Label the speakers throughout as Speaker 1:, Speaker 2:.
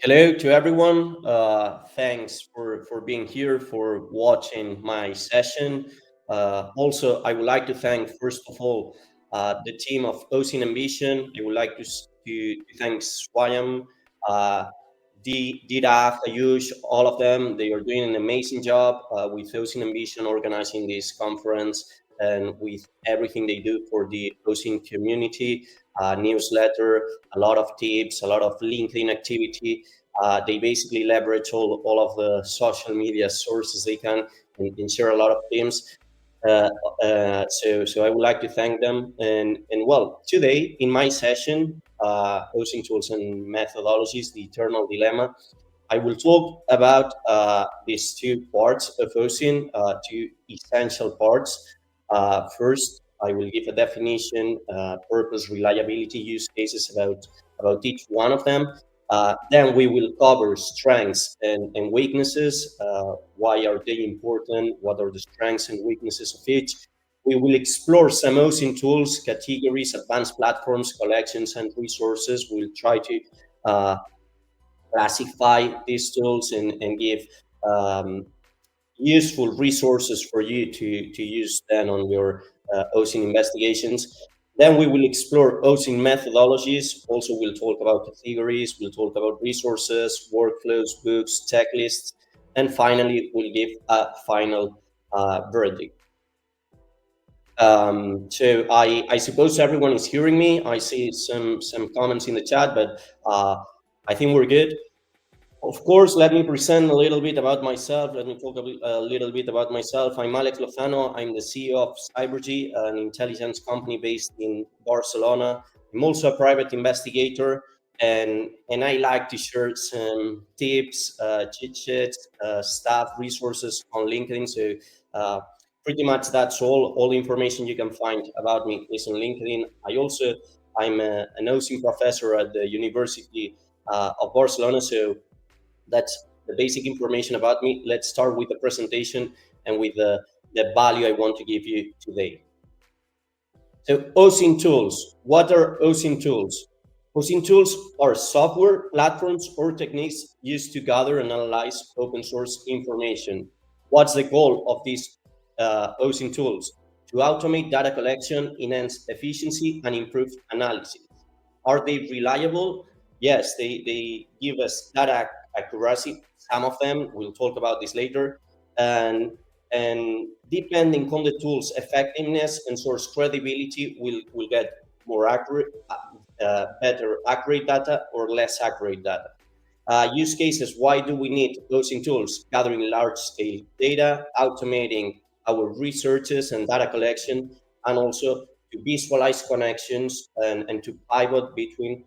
Speaker 1: Hello to everyone. Thanks for being here, for watching my session. Also, I would like to thank, first of all, the team of OSINT Ambition. I would like to thank Swayam, uh, Dida, Ayush, all of them. They are doing an amazing job with OSINT Ambition organizing this conference and with everything they do for the OSINT community, newsletter, a lot of tips, a lot of LinkedIn activity. They basically leverage all of the social media sources they can and share a lot of themes. Uh, so I would like to thank them. And well, today in my session, Hosting Tools and Methodologies, the Eternal Dilemma, I will talk about these two parts of hosting, two essential parts. First, I will give a definition, purpose, reliability, use cases about each one of them. Then we will cover strengths and weaknesses. Why are they important? What are the strengths and weaknesses of each? We will explore some OSINT tools, categories, advanced platforms, collections, and resources. We'll try to classify these tools and give useful resources for you to use then on your OSINT investigations. Then we will explore OSINT methodologies. Also, we'll talk about categories, we'll talk about resources, workflows, books, checklists, and finally, we'll give a final verdict. So I suppose everyone is hearing me. I see some comments in the chat, but I think we're good. Of course, let me present a little bit about myself. Let me talk a little bit about myself. I'm Alex Lozano. I'm the CEO of Cybergy, an intelligence company based in Barcelona. I'm also a private investigator, and I like to share some tips, chit chats, staff resources on LinkedIn. So pretty much that's all. All the information you can find about me is on LinkedIn. I'm an OSINT professor at the University of Barcelona. So that's the basic information about me. Let's start with the presentation and with the value I want to give you today. So OSINT tools. What are OSINT tools? OSINT tools are software, platforms, or techniques used to gather and analyze open source information. What's the goal of these OSINT tools? To automate data collection, enhance efficiency, and improve analysis. Are they reliable? Yes, they give us data accuracy. Some of them, we'll talk about this later. And depending on the tool's effectiveness and source credibility, we'll get more accurate, better accurate data or less accurate data. Use cases, why do we need OSINT tools? Gathering large-scale data, automating our researches and data collection, and also to visualize connections and to pivot between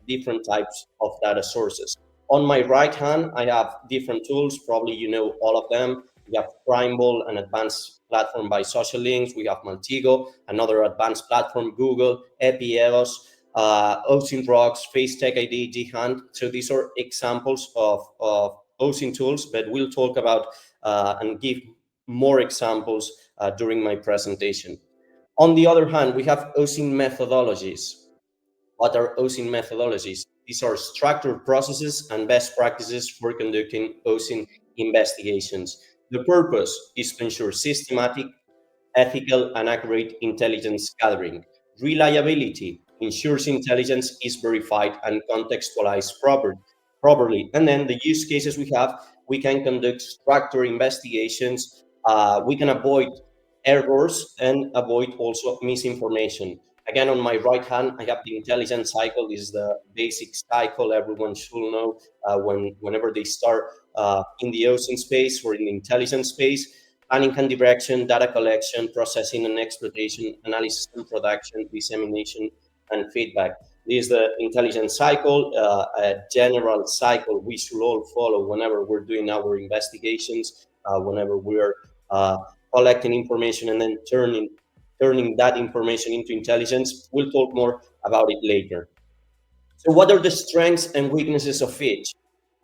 Speaker 1: different types of data sources. On my right hand, I have different tools. Probably you know all of them. We have Primeball, an advanced platform by Social Links. We have Maltigo, another advanced platform, Google, Epiegos, OSINT Rocks, FaceTech ID, Ghunt. So these are examples of OSINT tools, but we'll talk about and give more examples during my presentation. On the other hand, we have OSINT methodologies. What are OSINT methodologies? These are structured processes and best practices for conducting OSINT investigations. The purpose is to ensure systematic, ethical, and accurate intelligence gathering. Reliability ensures intelligence is verified and contextualized properly. And then the use cases we can conduct structured investigations. We can avoid errors and avoid also misinformation. Again, on my right hand, I have the intelligence cycle. This is the basic cycle everyone should know whenever they start in the OSINT space or in the intelligence space. Planning and direction, data collection, processing and exploitation, analysis and production, dissemination, and feedback. This is the intelligence cycle, a general cycle we should all follow whenever we're doing our investigations, whenever we're collecting information and then turning that information into intelligence. We'll talk more about it later. So what are the strengths and weaknesses of each?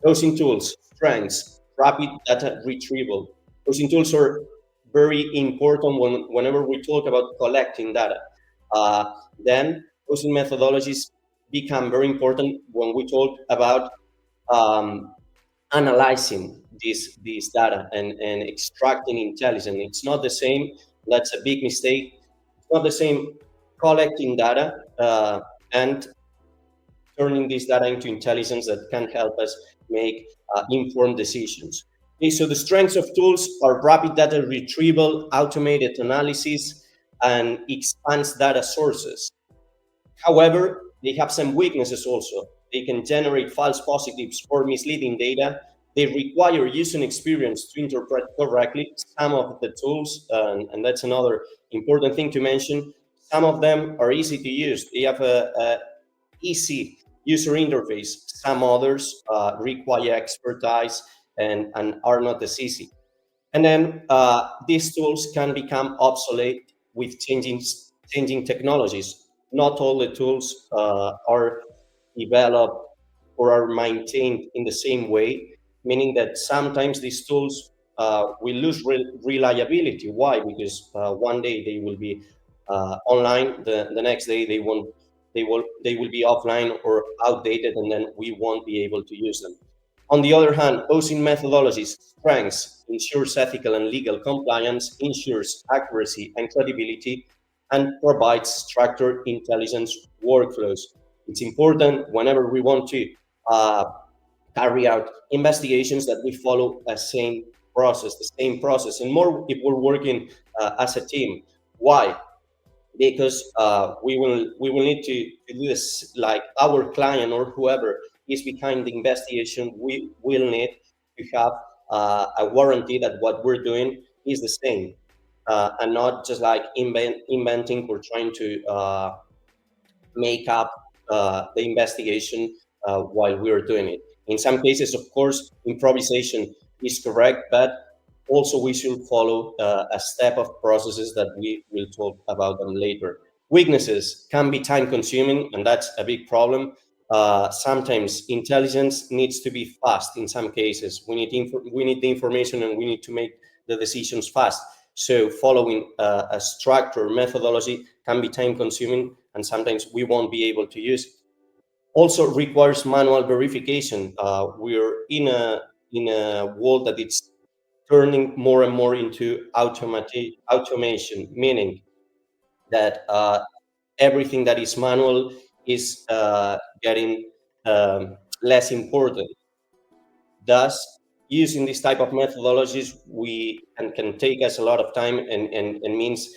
Speaker 1: OSINT tools, strengths, rapid data retrieval. OSINT tools are very important whenever we talk about collecting data. Then OSINT methodologies become very important when we talk about um, analyzing this data and extracting intelligence. It's not the same. That's a big mistake. It's not the same collecting data and turning this data into intelligence that can help us make informed decisions. Okay, so the strengths of tools are rapid data retrieval, automated analysis, and expands data sources. However, they have some weaknesses also. They can generate false positives or misleading data. They require user experience to interpret correctly some of the tools, and that's another important thing to mention. Some of them are easy to use. They have a easy user interface. Some others require expertise and are not as easy. And then these tools can become obsolete with changing technologies. Not all the tools are developed or are maintained in the same way, meaning that sometimes these tools will lose reliability. Why? Because one day they will be online, the next day they will be offline or outdated, and then we won't be able to use them. On the other hand, OSINT methodologies strengths ensures ethical and legal compliance, ensures accuracy and credibility, and provides structured intelligence workflows. It's important whenever we want to uh, carry out investigations that we follow the same process, and more if we're working as a team. Why? Because we will need to do this, like our client or whoever is behind the investigation, we will need to have a warranty that what we're doing is the same, and not just like inventing or trying to make up the investigation while we are doing it. In some cases, of course, improvisation is correct, but also we should follow a step of processes that we will talk about them later. Weaknesses can be time consuming, and that's a big problem. Sometimes intelligence needs to be fast. In some cases, we need the information and we need to make the decisions fast. So following a structured methodology can be time consuming, and sometimes we won't be able to use it. Also requires manual verification. We're in a world that it's turning more and more into automation, meaning that everything that is manual is getting less important. Thus, using this type of methodologies, we can take us a lot of time and means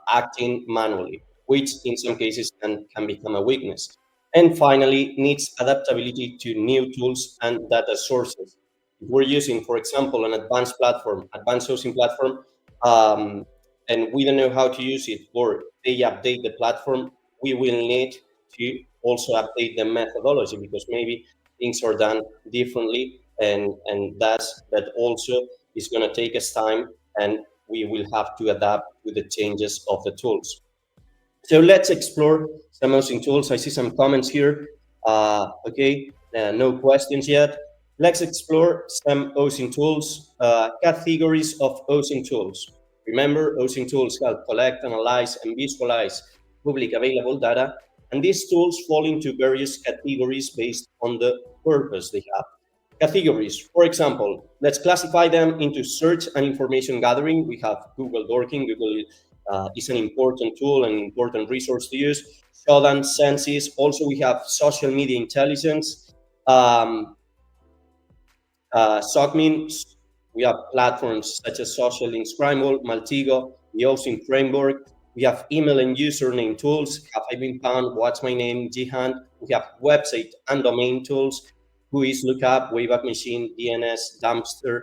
Speaker 1: acting manually, which in some cases can become a weakness. And finally, needs adaptability to new tools and data sources. If we're using, for example, an advanced sourcing platform, and we don't know how to use it, or they update the platform, we will need to also update the methodology, because maybe things are done differently, that also is going to take us time, and we will have to adapt to the changes of the tools. So let's explore some OSINT tools. I see some comments here. Okay, no questions yet. Let's explore some OSINT tools, categories of OSINT tools. Remember, OSINT tools help collect, analyze, and visualize public available data, and these tools fall into various categories based on the purpose they have. Categories, for example, let's classify them into search and information gathering. We have Google Dorking. Google is an important tool and important resource to use. Shodan, Sensis. Also, we have social media intelligence. SOCMIN. We have platforms such as Social Link Scramble, Maltigo, the OSINT framework. We have email and username tools. Have I been found? What's my name? Jihan. We have website and domain tools. Whois Lookup, Wayback Machine, DNS, Dumpster.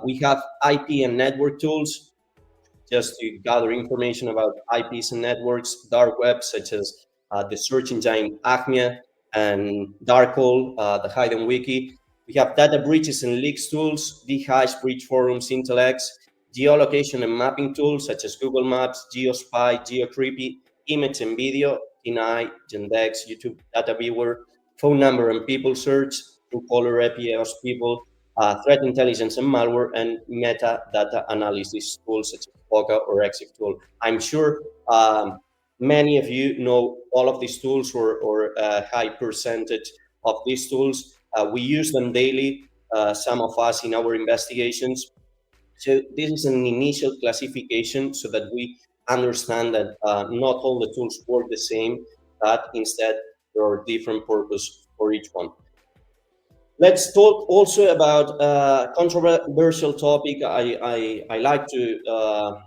Speaker 1: We have IP and network tools, just to gather information about IPs and networks. Dark web, such as the search engine Acmea, and Darkhole, the Hidden Wiki. We have data breaches and leaks tools, DHash, Breach Forums, Intellects, geolocation and mapping tools such as Google Maps, GeoSpy, GeoCreepy, image and video, Deny, Gendex, YouTube Data Viewer, phone number and people search, Truecaller, APIs, people, threat intelligence and malware, and metadata analysis tools such as POCA or EXIF tool. I'm sure Many of you know all of these tools, or a high percentage of these tools. We use them daily, some of us in our investigations. So this is an initial classification so that we understand that not all the tools work the same, but instead there are different purposes for each one. Let's talk also about a controversial topic I like to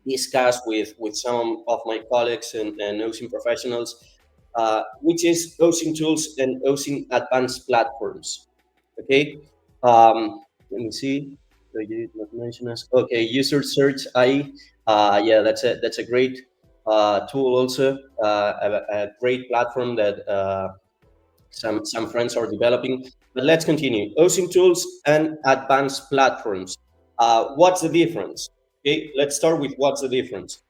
Speaker 1: discuss with some of my colleagues and OSINT professionals, which is OSINT tools and OSINT advanced platforms. Okay, let me see. So you did not mention us. Okay, user search AI. Yeah, that's a great tool also. A great platform that some friends are developing. But let's continue. OSINT tools and advanced platforms. What's the difference? Okay, let's start with what's the difference.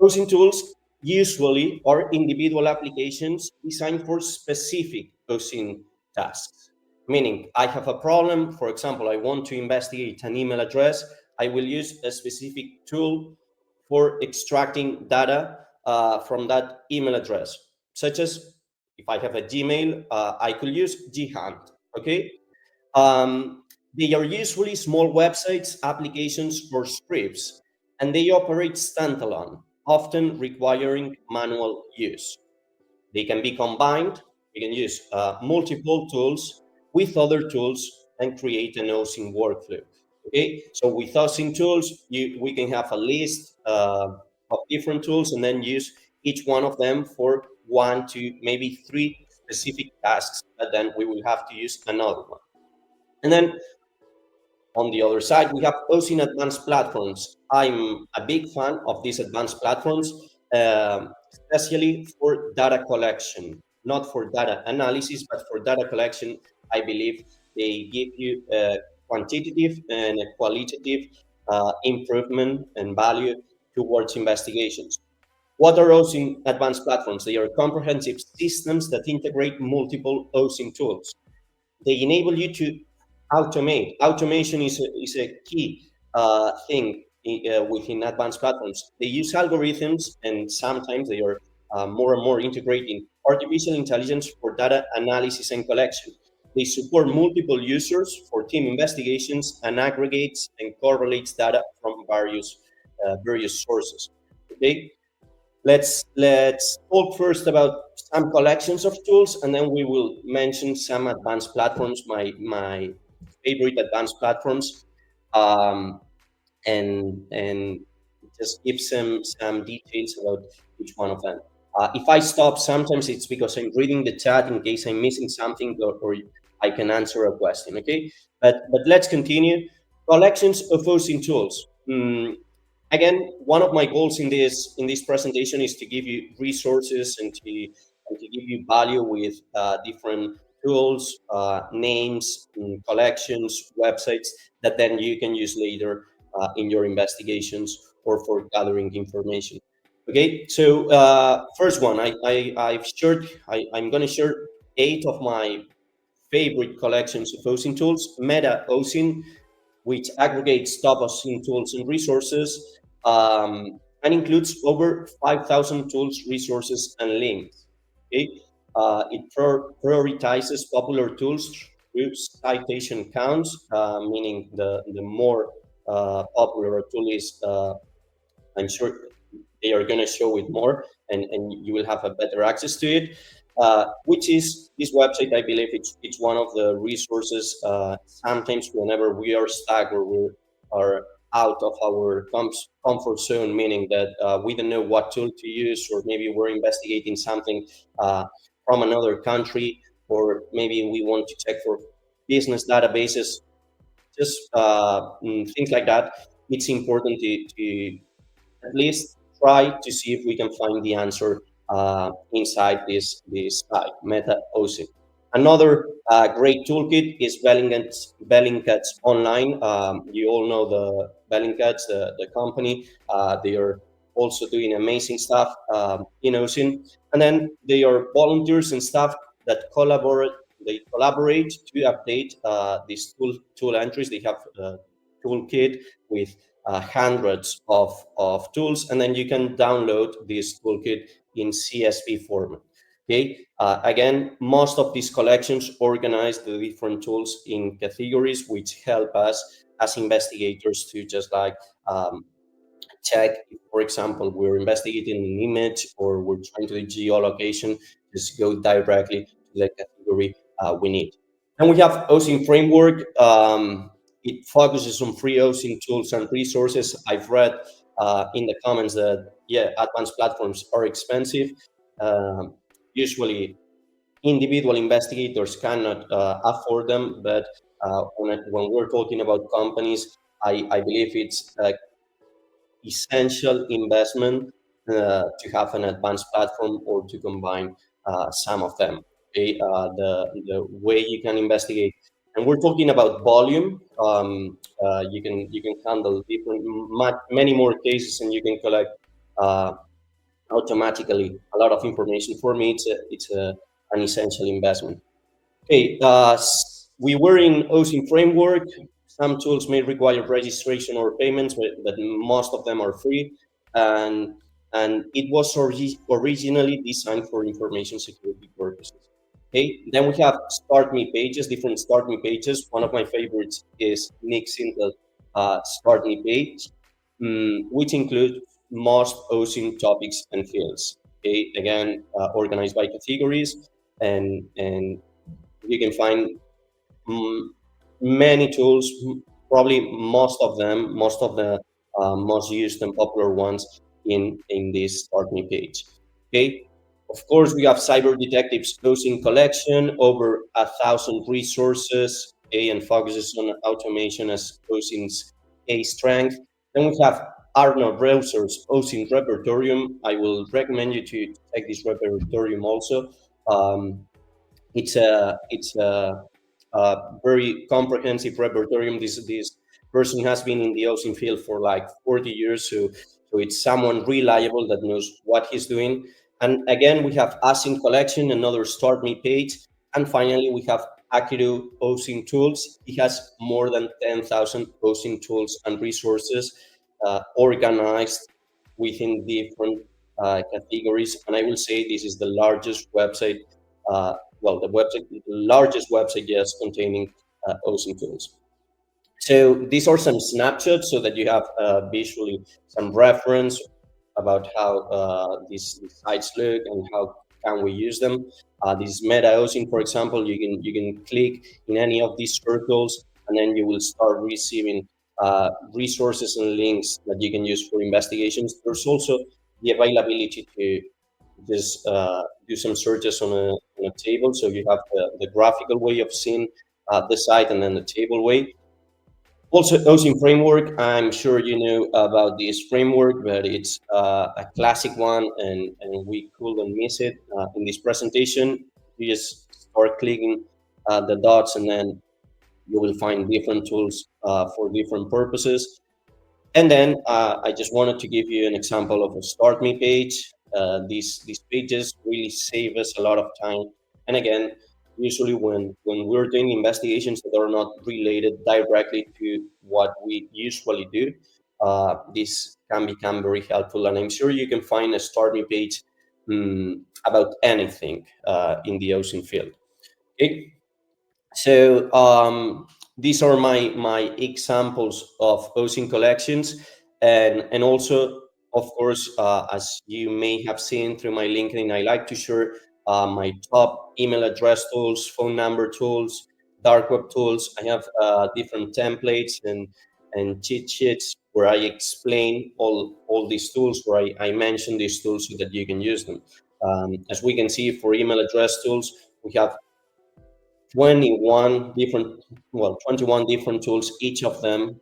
Speaker 1: OSINT tools usually are individual applications designed for specific OSINT tasks. Meaning, I have a problem. For example, I want to investigate an email address. I will use a specific tool for extracting data from that email address, such as if I have a Gmail, I could use Ghunt. Okay, they are usually small websites, applications, or scripts, and they operate standalone, often requiring manual use. They can be combined. You can use multiple tools with other tools and create an OSINT workflow. Okay, so with OSINT tools, we can have a list of different tools and then use each one of them for one to maybe three specific tasks, but then we will have to use another one. And then on the other side, we have OSINT advanced platforms. I'm a big fan of these advanced platforms, especially for data collection, not for data analysis, but for data collection. I believe they give you a quantitative and a qualitative improvement and value towards investigations. What are OSINT advanced platforms? They are comprehensive systems that integrate multiple OSINT tools. They enable you to automate. Automation is a key thing within advanced platforms. They use algorithms, and sometimes they are more and more integrating artificial intelligence for data analysis and collection. They support multiple users for team investigations and aggregates and correlates data from various sources. Okay, let's talk first about some collections of tools, and then we will mention some advanced platforms, my favorite advanced platforms, um, and just give some details about each one of them. If I stop, sometimes it's because I'm reading the chat in case I'm missing something, or I can answer a question. Okay, but let's continue. Collections of OSINT tools. Again, one of my goals in this presentation is to give you resources and to give you value with different tools, names, collections, websites that then you can use later in your investigations or for gathering information. Okay, so first one, I'm going to share 8 of my favorite collections of OSINT tools. Meta OSINT, which aggregates top OSINT tools and resources, and includes over 5,000 tools, resources, and links. Okay? It prioritizes popular tools through citation counts, meaning the more popular a tool is, I'm sure they are going to show it more, and you will have a better access to it. Which is this website? I believe it's one of the resources. Sometimes whenever we are stuck or we are out of our comfort zone, meaning that we don't know what tool to use, or maybe we're investigating something from another country, or maybe we want to check for business databases, just things like that. It's important to at least try to see if we can find the answer inside this site, Meta OSINT. Another great toolkit is Bellingcats Online. You all know the Bellingcats, the company. They are also doing amazing stuff in OSINT. And then they are volunteers and staff that collaborate. They collaborate to update these tool entries. They have a toolkit with hundreds of tools, and then you can download this toolkit in CSV format. Okay. Again, most of these collections organize the different tools in categories, which help us as investigators to just like check if, for example, we're investigating an image or we're trying to do geolocation, just go directly to the category we need. And we have OSINT framework. It focuses on free OSINT tools and resources. I've read in the comments that, yeah, advanced platforms are expensive. Um, Usually, individual investigators cannot afford them, but when we're talking about companies, I believe it's essential investment to have an advanced platform or to combine some of them. Okay? The way you can investigate, and we're talking about volume. You can handle many more cases, and you can collect uh, automatically a lot of information. For me, it's an essential investment. Okay, we were in OSINT framework. Some tools may require registration or payments, but most of them are free. And and it was originally designed for information security purposes. Okay, then we have Start Me pages, different Start Me pages. One of my favorites is Nick's Intel Start Me page, which includes most OSINT topics and fields. Okay, again, organized by categories, and you can find mm, many tools, probably most of the most used and popular ones in this Start Me page. Okay. Of course, we have Cyber Detectives Closing Collection, over 1,000 resources, okay, and focuses on automation as OSINT's a strength. Then we have Arnold Browser's OSINT Repertorium. I will recommend you to take this repertorium also. Um, it's a very comprehensive repertorium. This person has been in the OSINT field for like 40 years, so it's someone reliable that knows what he's doing. And again, we have OSINT collection, another Start Me page, and finally we have Akiru OSINT tools. He has more than 10,000 OSINT tools and resources organized within different categories. And I will say this is the largest website. The website, the largest website, yes, containing OSINT tools. So these are some snapshots so that you have visually some reference about how these sites look and how can we use them. This is Meta OSINT, for example. You can click in any of these circles, and then you will start receiving resources and links that you can use for investigations. There's also the availability to just do some searches on a table. So you have the graphical way of seeing the site, and then the table way. Also, OSINT framework. I'm sure you know about this framework, but it's a classic one, and we couldn't miss it in this presentation. You just start clicking the dots, and then you will find different tools for different purposes. And then I just wanted to give you an example of a Start Me page. These pages really save us a lot of time. And again, usually when we're doing investigations that are not related directly to what we usually do, this can become very helpful. And I'm sure you can find a Start Me page about anything in the OSINT field. Okay. So these are my examples of OSINT collections, and also, of course, as you may have seen through my LinkedIn, I like to share my top email address tools, phone number tools, dark web tools. I have different templates and cheat sheets where I explain all these tools, where I mention these tools so that you can use them. As we can see, for email address tools, we have 21 different, 21 different tools, each of them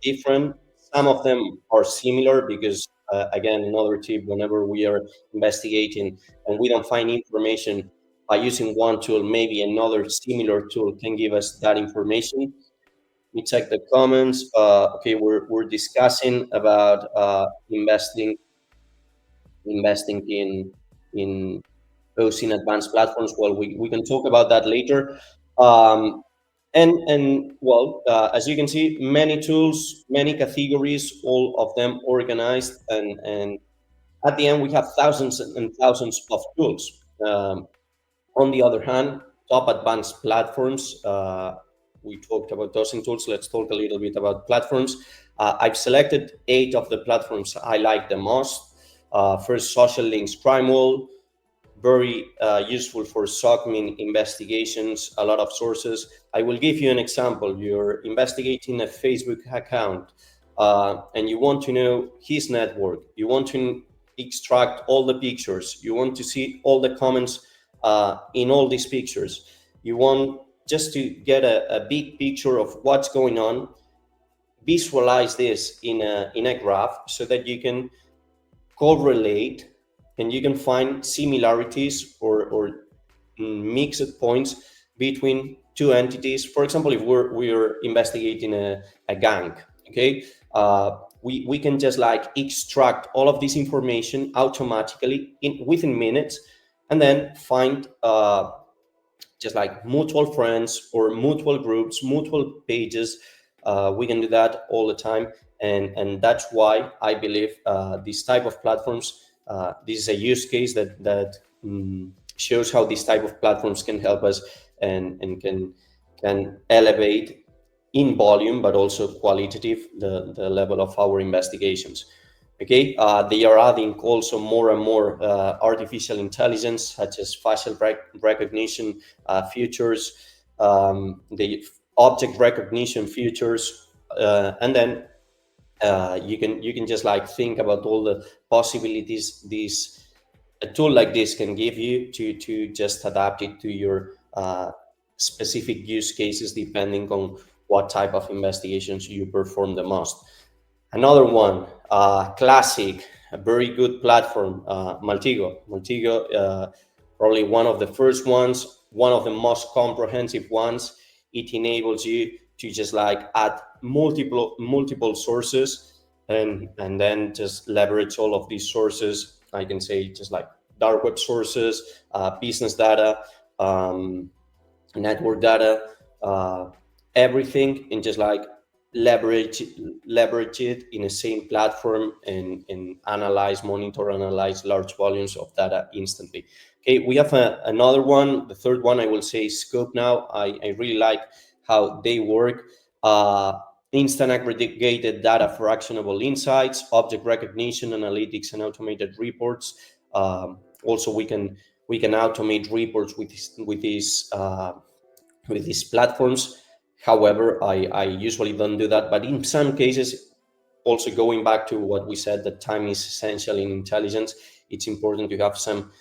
Speaker 1: different. Some of them are similar because, again, another tip, whenever we are investigating and we don't find information by using one tool, maybe another similar tool can give us that information. We check the comments. Okay, we're discussing about investing in those in advanced platforms. Well, we can talk about that later. Um, And well, as you can see, many tools, many categories, all of them organized, and at the end we have thousands and thousands of tools. On the other hand, top advanced platforms. We talked about dosing tools. Let's talk a little bit about platforms. I've selected 8 of the platforms I like the most. First, Social Links Crime Wall, very useful for SOCMIN investigations, a lot of sources. I will give you an example. You're investigating a Facebook account and you want to know his network. You want to extract all the pictures. You want to see all the comments in all these pictures. You want just to get a big picture of what's going on. Visualize this in a graph so that you can correlate and you can find similarities or mixed points between two entities. For example, if we're investigating a gang, okay, we can just like extract all of this information automatically within minutes, and then find just like mutual friends or mutual groups, mutual pages. We can do that all the time, and that's why I believe this type of platforms. This is a use case that shows how this type of platforms can help us and can elevate in volume, but also qualitative the level of our investigations. Okay, they are adding also more and more artificial intelligence, such as facial recognition features, the object recognition features, and then you can just like think about all the possibilities this a tool like this can give you to just adapt it to your specific use cases, depending on what type of investigations you perform the most. Another one, classic, a very good platform, Maltigo. Maltigo, probably one of the first ones, one of the most comprehensive ones. It enables you to just like add multiple sources and then just leverage all of these sources. I can say just like dark web sources, business data, network data, everything, and just like leverage it in the same platform and monitor, analyze large volumes of data instantly. Okay, we have another one. The third one I will say is Scope Now. I really like how they work. Instant aggregated data for actionable insights, object recognition, analytics, and automated reports. Also, we can automate reports with these platforms. However, I usually don't do that. But in some cases, also going back to what we said, that time is essential in intelligence. It's important to have some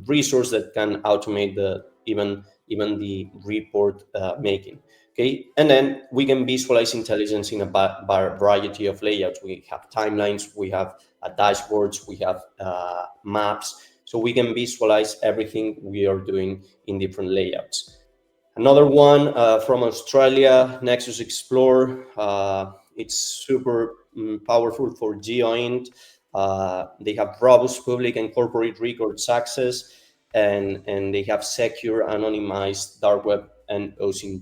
Speaker 1: resource that can automate even the report making. Okay, and then we can visualize intelligence in a variety of layouts. We have timelines, we have dashboards, we have maps, so we can visualize everything we are doing in different layouts. Another one from Australia, Nexus Explore. It's super powerful for GeoInt. They have robust public and corporate records access, and they have secure, anonymized dark web and OSINT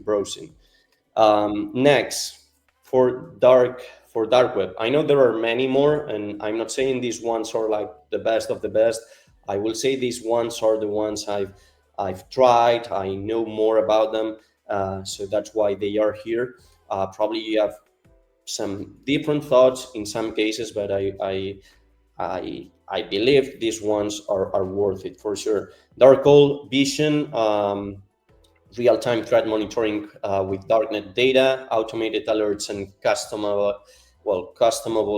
Speaker 1: browsing. Next, for dark web, I know there are many more, and I'm not saying these ones are like the best of the best. I will say these ones are the ones I've tried. I know more about them, so that's why they are here. Probably you have some different thoughts in some cases, but I believe these ones are worth it for sure. Dark Hole Vision, real-time threat monitoring with darknet data, automated alerts, and customable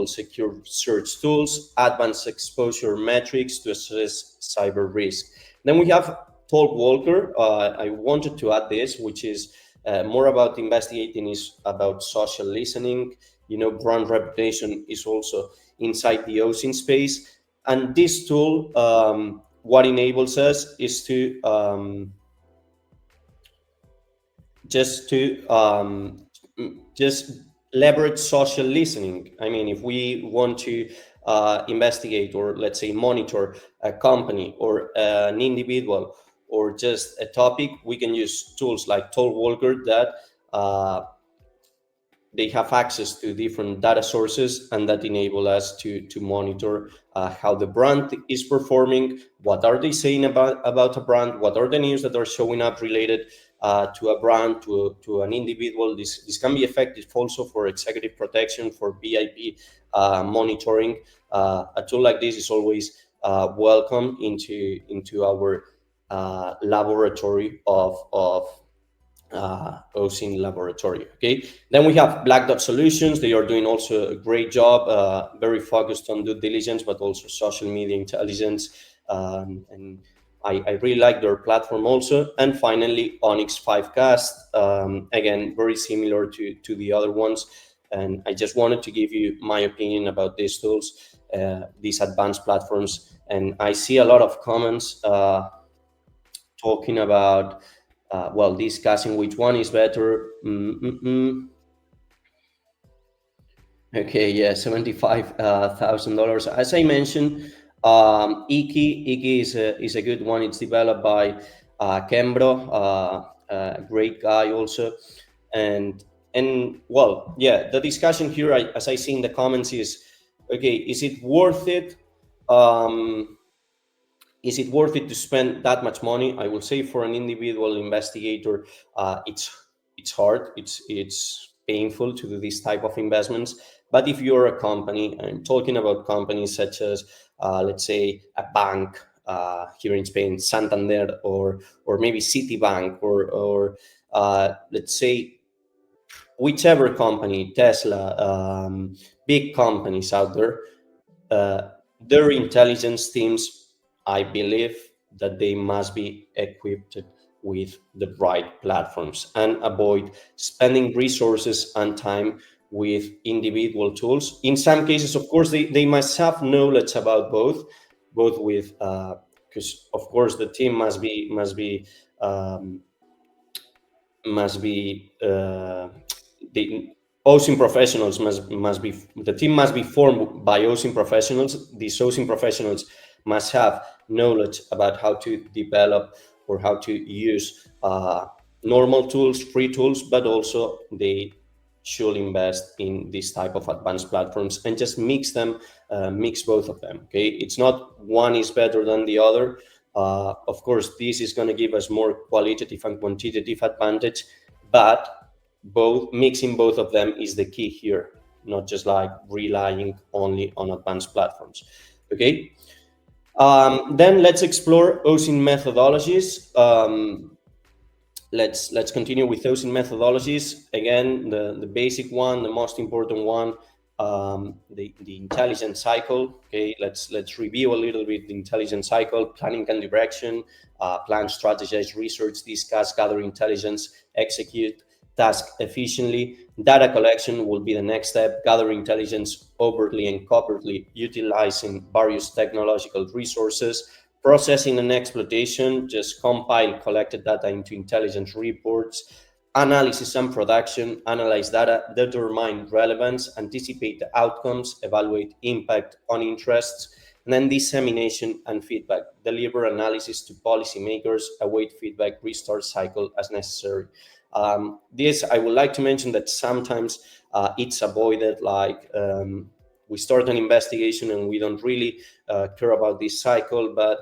Speaker 1: secure search tools, advanced exposure metrics to assess cyber risk. Then we have Talk Walker. I wanted to add this, which is more about investigating, is about social listening. Brand reputation is also inside the OSINT space. And this tool, what enables us is to just leverage social listening. I mean, if we want to investigate, or let's say monitor a company or an individual or just a topic, we can use tools like Walker that they have access to different data sources, and that enable us to monitor how the brand is performing, what are they saying about a brand, what are the news that are showing up related to a brand, to an individual. This can be effective also for executive protection, for VIP monitoring. A tool like this is always welcome into our laboratory of OSINT laboratory. Okay, then we have Black Dot Solutions. They are doing also a great job, very focused on due diligence, but also social media intelligence. And I really like their platform also. And finally, Onyx 5Cast, again, very similar to the other ones. And I just wanted to give you my opinion about these tools, these advanced platforms. And I see a lot of comments talking about well, discussing which one is better. Okay, yeah, $75,000. As I mentioned, Iki is a good one. It's developed by Kembro, a great guy also, and well, yeah, the discussion here, as I see in the comments, is okay. Is it worth it to spend that much money? I will say for an individual investigator, it's hard. It's painful to do this type of investments. But if you're a company, I'm talking about companies such as, let's say, a bank here in Spain, Santander, or maybe Citibank, or let's say whichever company, Tesla, big companies out there. Their intelligence teams, I believe that they must be equipped with the right platforms and avoid spending resources and time with individual tools. In some cases, of course, they must have knowledge about both with, because of course the team must be the OSINT professionals must be, the team must be formed by OSINT professionals. These OSINT professionals must have knowledge about how to develop or how to use normal tools, free tools, but also they should invest in this type of advanced platforms and just mix both of them. Okay, it's not one is better than the other. Of course, this is going to give us more qualitative and quantitative advantage, but mixing both of them is the key here, not just like relying only on advanced platforms. Okay, then let's explore OSINT methodologies. Let's continue with OSINT methodologies. Again, the basic one, the most important one, the intelligence cycle. Okay, let's review a little bit the intelligence cycle: planning and direction, plan, strategize, research, discuss, gather intelligence, execute, task efficiently. Data collection will be the next step: gather intelligence overtly and covertly, utilizing various technological resources. Processing and exploitation, just compile collected data into intelligence reports. Analysis and production, analyze data, determine relevance, anticipate the outcomes, evaluate impact on interests. And then dissemination and feedback, deliver analysis to policymakers, await feedback, restart cycle as necessary. This, I would like to mention that sometimes it's avoided, like we start an investigation and we don't really care about this cycle, but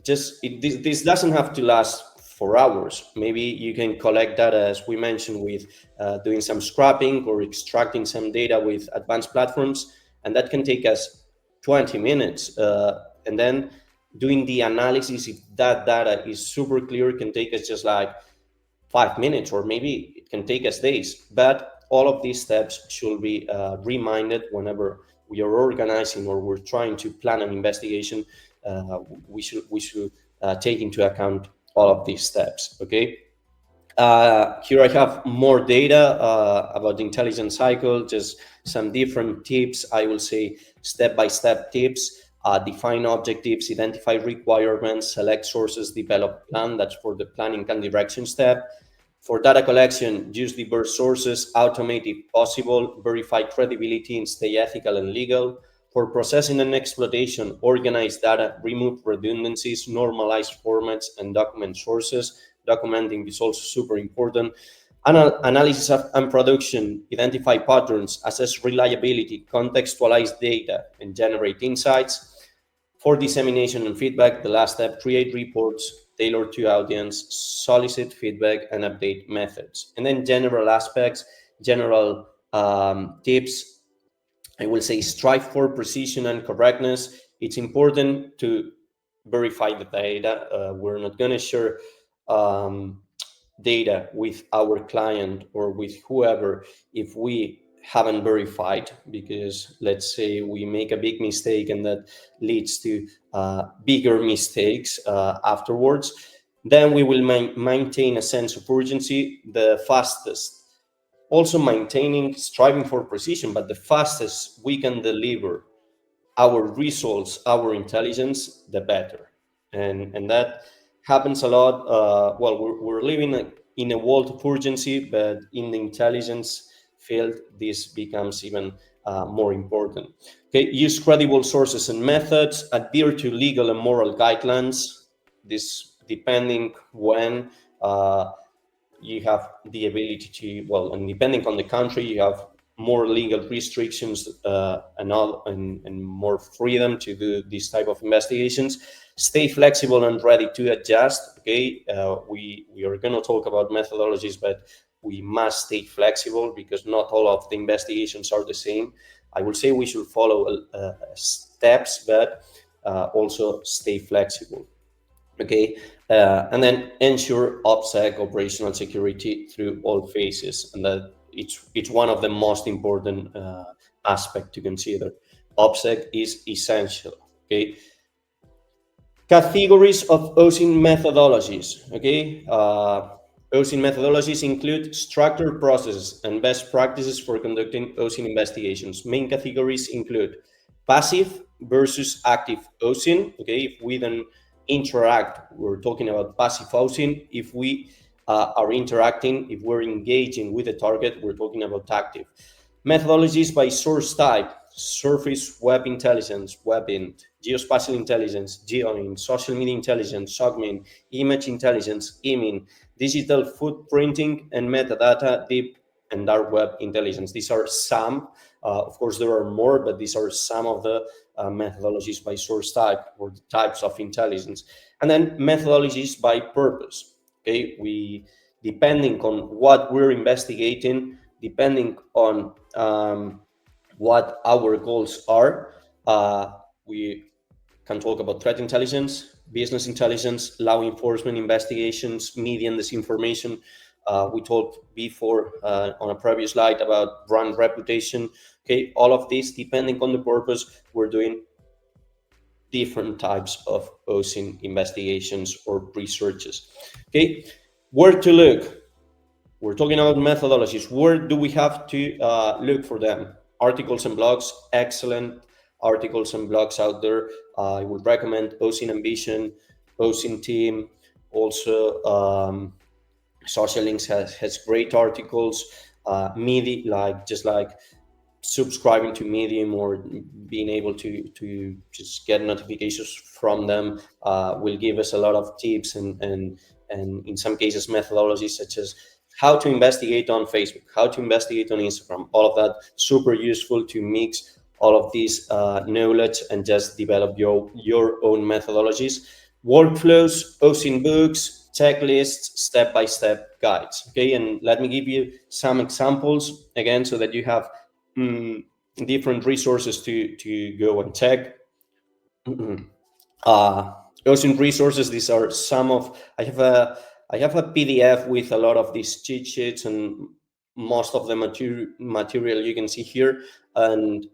Speaker 1: this doesn't have to last for hours. Maybe you can collect data, as we mentioned, with doing some scrapping or extracting some data with advanced platforms, and that can take us 20 minutes. And then doing the analysis, if that data is super clear, can take us just like 5 minutes, or maybe it can take us days. But all of these steps should be reminded whenever we are organizing or we're trying to plan an investigation. We should take into account all of these steps. Okay. Here I have more data about the intelligence cycle, just some different tips. I will say step-by-step tips. Define objectives, identify requirements, select sources, develop plan. That's for the planning and direction step. For data collection, use diverse sources, automate if possible, verify credibility, and stay ethical and legal. For processing and exploitation, organize data, remove redundancies, normalize formats, and document sources. Documenting is also super important. Analysis and production, identify patterns, assess reliability, contextualize data, and generate insights. For dissemination and feedback, the last step, create reports tailored to audience, solicit feedback, and update methods. And then general aspects, general tips, I will say strive for precision and correctness. It's important to verify the data. We're not going to share data with our client or with whoever if we haven't verified, because let's say we make a big mistake and that leads to bigger mistakes afterwards, then we will maintain a sense of urgency the fastest, also maintaining striving for precision, but the fastest we can deliver our results, our intelligence, the better. And that happens a lot. Well, we're living in a world of urgency, but in the intelligence field, this becomes even more important. Okay, use credible sources and methods, adhere to legal and moral guidelines. This depending when you have the ability to, well, and depending on the country, you have more legal restrictions and more freedom to do these type of investigations. Stay flexible and ready to adjust. Okay, we are going to talk about methodologies, but we must stay flexible because not all of the investigations are the same. I will say we should follow steps, but also stay flexible. Okay, and then ensure OPSEC operational security through all phases, and that it's one of the most important aspect to consider. OPSEC is essential. Okay, categories of OSINT methodologies. Okay, OSINT methodologies include structured processes and best practices for conducting OSINT investigations. Main categories include passive versus active OSINT. Okay, if we then interact, we're talking about passive OSINT. If we are interacting, if we're engaging with the target, we're talking about active. Methodologies by source type: surface web intelligence, WebInt; geospatial intelligence, GeoInt; social media intelligence, SOCMINT; image intelligence, IMINT; digital footprinting; and metadata, deep and dark web intelligence. These are some. Of course, there are more, but these are some of the methodologies by source type, or the types of intelligence. And then methodologies by purpose. Okay, we, depending on what we're investigating, depending on what our goals are, we can talk about threat intelligence, business intelligence, law enforcement investigations, media and disinformation. We talked before on a previous slide about brand reputation. Okay, all of this, depending on the purpose, we're doing different types of OSINT investigations or researches. Okay, where to look? We're talking about methodologies. Where do we have to look for them? Articles and blogs, excellent articles and blogs out there. I would recommend OSINT Ambition, OSINT Team. Also, Social Links has great articles. Medium, like subscribing to Medium or being able to just get notifications from them will give us a lot of tips and in some cases methodologies such as how to investigate on Facebook, how to investigate on Instagram. All of that super useful to mix all of these knowledge and just develop your own methodologies. Workflows, OSINT books, checklists, step-by-step guides. Okay, and let me give you some examples again so that you have different resources to go and check. OSINT resources, these are some of, I have a PDF with a lot of these cheat sheets and most of the material you can see here, and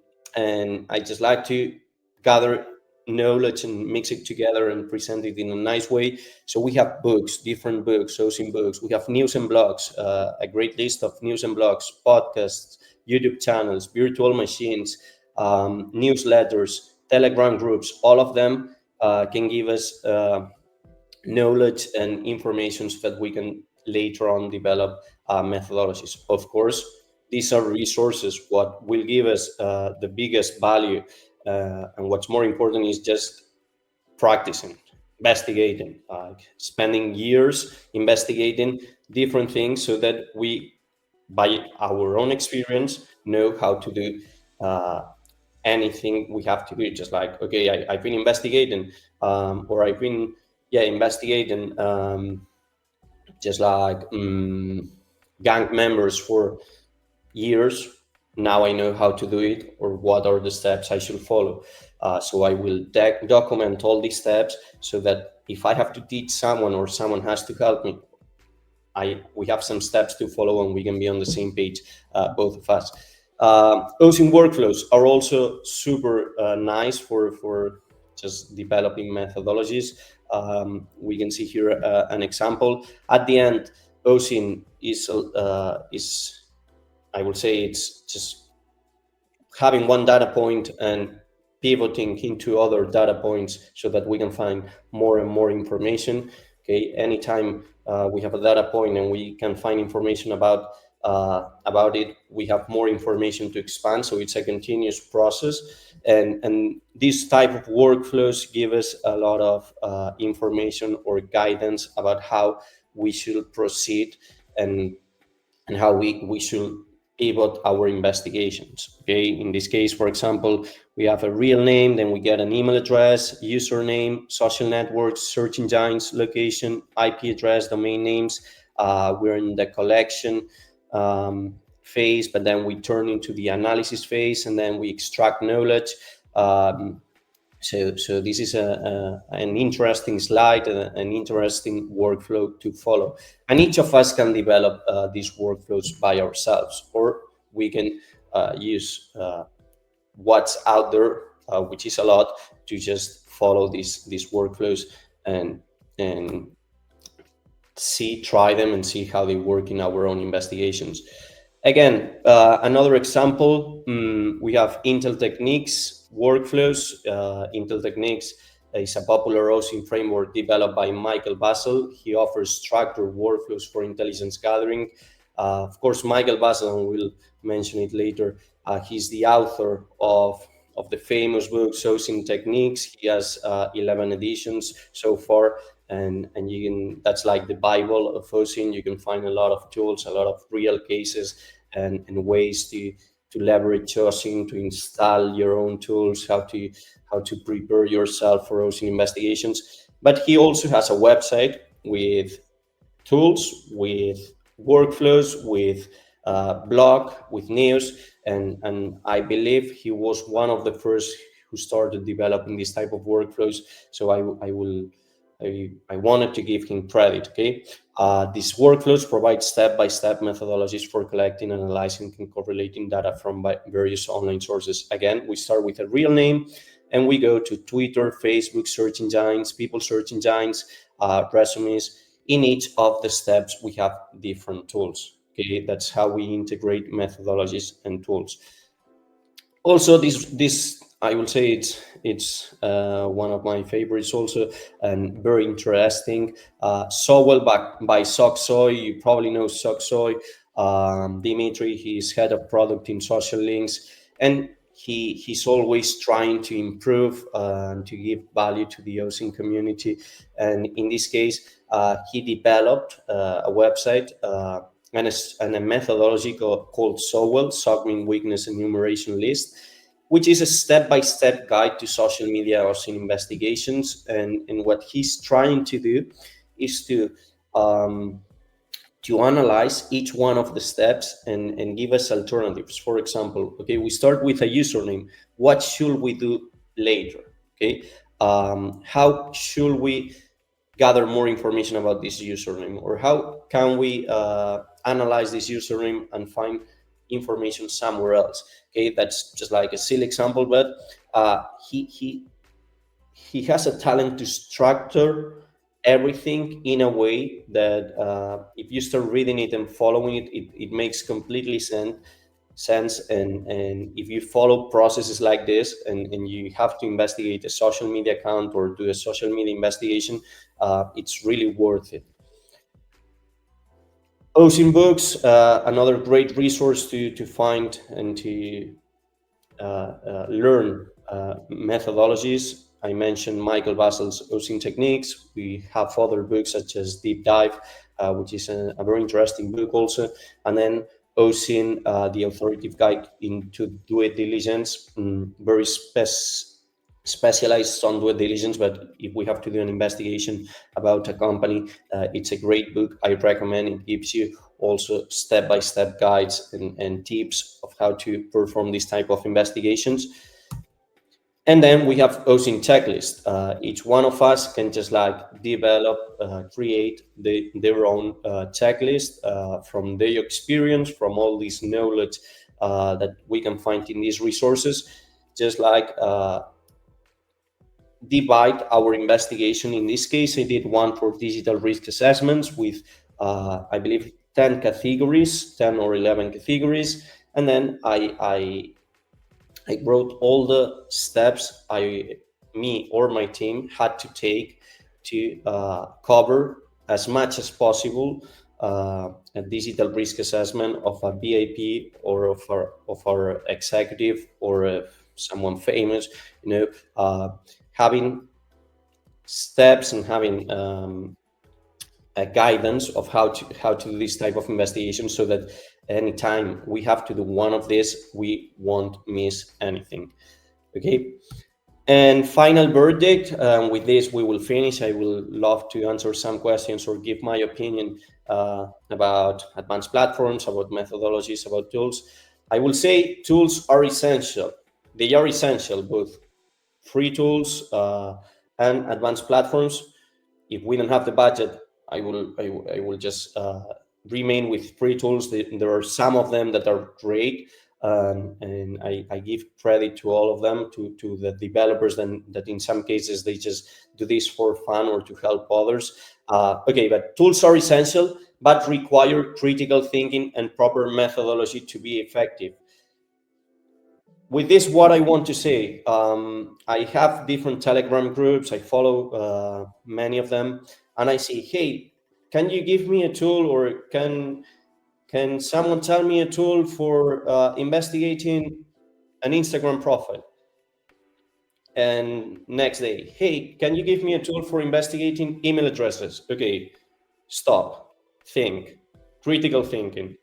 Speaker 1: I just like to gather knowledge and mix it together and present it in a nice way. So we have books, different books, OSINT books. We have news and blogs, a great list of news and blogs, podcasts, YouTube channels, virtual machines, newsletters, Telegram groups. All of them can give us knowledge and information so that we can later on develop methodologies. Of course, these are resources. What will give us the biggest value and what's more important is just practicing, investigating, like spending years investigating different things so that we, by our own experience, know how to do uh, anything we have to do. Just like, okay, I've been investigating, or I've been, yeah, investigating, just like gang members for years. Now I know how to do it, or what are the steps I should follow. So I will document all these steps so that if I have to teach someone or someone has to help me, we have some steps to follow and we can be on the same page, both of us. OSINT workflows are also super nice for just developing methodologies. We can see here an example. At the end, OSINT is, I will say, it's just having one data point and pivoting into other data points so that we can find more and more information. Okay, anytime we have a data point and we can find information about it, we have more information to expand. So it's a continuous process, and these type of workflows give us a lot of information or guidance about how we should proceed, and how we should pivot our investigations. Okay, in this case, for example, we have a real name, then we get an email address, username, social networks, search engines, location, IP address, domain names. We're in the collection phase, but then we turn into the analysis phase, and then we extract knowledge. So this is an interesting slide, an interesting workflow to follow. And each of us can develop these workflows by ourselves, or we can use what's out there, which is a lot, to just follow these workflows and try them and see how they work in our own investigations. Again, another example, we have Inteltechniques workflows. Inteltechniques is a popular OSINT framework developed by Michael Bassel. He offers structured workflows for intelligence gathering. Of course, Michael Bassel, and we'll mention it later, he's the author of the famous book OSINT Techniques. He has 11 editions so far, and you can, that's like the Bible of OSINT. You can find a lot of tools, a lot of real cases, and ways to leverage OSINT, to install your own tools, how to prepare yourself for OSINT investigations. But he also has a website with tools, with workflows, with blog, with news, and I believe he was one of the first who started developing this type of workflows. So I wanted to give him credit. Okay, these workflows provide step-by-step methodologies for collecting, analyzing, and correlating data from various online sources. Again, we start with a real name, and we go to Twitter, Facebook, search engines, people search engines, resumes. In each of the steps, we have different tools. Okay, that's how we integrate methodologies and tools. Also, this I will say it's one of my favorites also, and very interesting. Sowell by Socksoy. You probably know Socksoy. Dimitri, he's head of product in social links, and he's always trying to improve and to give value to the OSINT community. And in this case, he developed a website and a methodology called Sowell, Sogmin Weakness Enumeration List, which is a step-by-step guide to social media OSINT investigations. And what he's trying to do is to analyze each one of the steps and give us alternatives. For example, okay, we start with a username. What should we do later? Okay, how should we gather more information about this username, or how can we analyze this username and find information somewhere else? Okay, that's just like a silly example, but he has a talent to structure everything in a way that if you start reading it and following it, it makes completely sense. And if you follow processes like this, and you have to investigate a social media account or do a social media investigation, it's really worth it. OSINT books, another great resource to find and to learn methodologies. I mentioned Michael Basel's OSINT techniques. We have other books such as Deep Dive, which is a very interesting book also. And then OSINT, the authoritative guide into due diligence, very specialized on due diligence. But if we have to do an investigation about a company, it's a great book. I recommend. It gives you also step-by-step guides and tips of how to perform this type of investigations. And then we have OSINT checklist. Each one of us can just like develop, create their own checklist from their experience, from all this knowledge that we can find in these resources. Just like divide our investigation. In this case, I did one for digital risk assessments with, I believe, 10 categories, 10 or 11 categories. And then I wrote all the steps me or my team had to take to cover as much as possible a digital risk assessment of a VIP or of our executive or someone famous, having steps and having a guidance of how to do this type of investigation, so that anytime we have to do one of this, we won't miss anything. Okay. And final verdict, with this we will finish. I will love to answer some questions or give my opinion about advanced platforms, about methodologies, about tools. I will say tools are essential. They are essential, both free tools and advanced platforms. If we don't have the budget, I will just remain with free tools. There are some of them that are great, and I give credit to all of them, to the developers that in some cases they just do this for fun or to help others. Okay, but tools are essential, but require critical thinking and proper methodology to be effective. With this, what I want to say, I have different Telegram groups. I follow many of them, and I say, hey, can you give me a tool, or can someone tell me a tool for investigating an Instagram profile? And next day, hey, can you give me a tool for investigating email addresses? Okay, stop, think, critical thinking.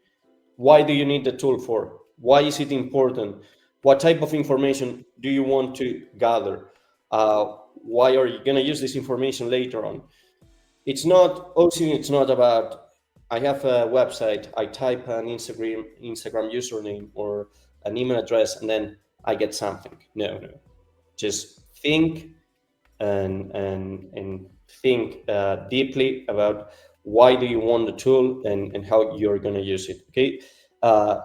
Speaker 1: Why do you need the tool for? Why is it important? What type of information do you want to gather? Why are you going to use this information later on? It's not about, I have a website, I type an Instagram username or an email address, and then I get something. No. Just think and think deeply about why do you want the tool and how you're going to use it. Okay.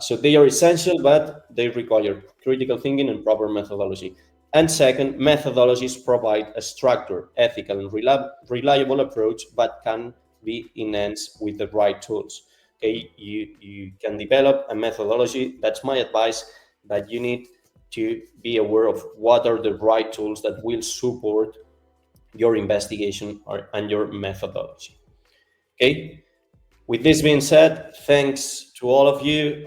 Speaker 1: So they are essential, but they require critical thinking and proper methodology. And second, methodologies provide a structured, ethical, and reliable approach, but can be enhanced with the right tools. Okay, you can develop a methodology. That's my advice, but you need to be aware of what are the right tools that will support your investigation and your methodology. Okay. With this being said, thanks to all of you.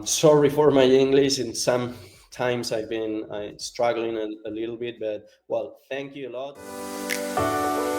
Speaker 1: Sorry for my English, and sometimes I've been struggling a little bit, but well, thank you a lot.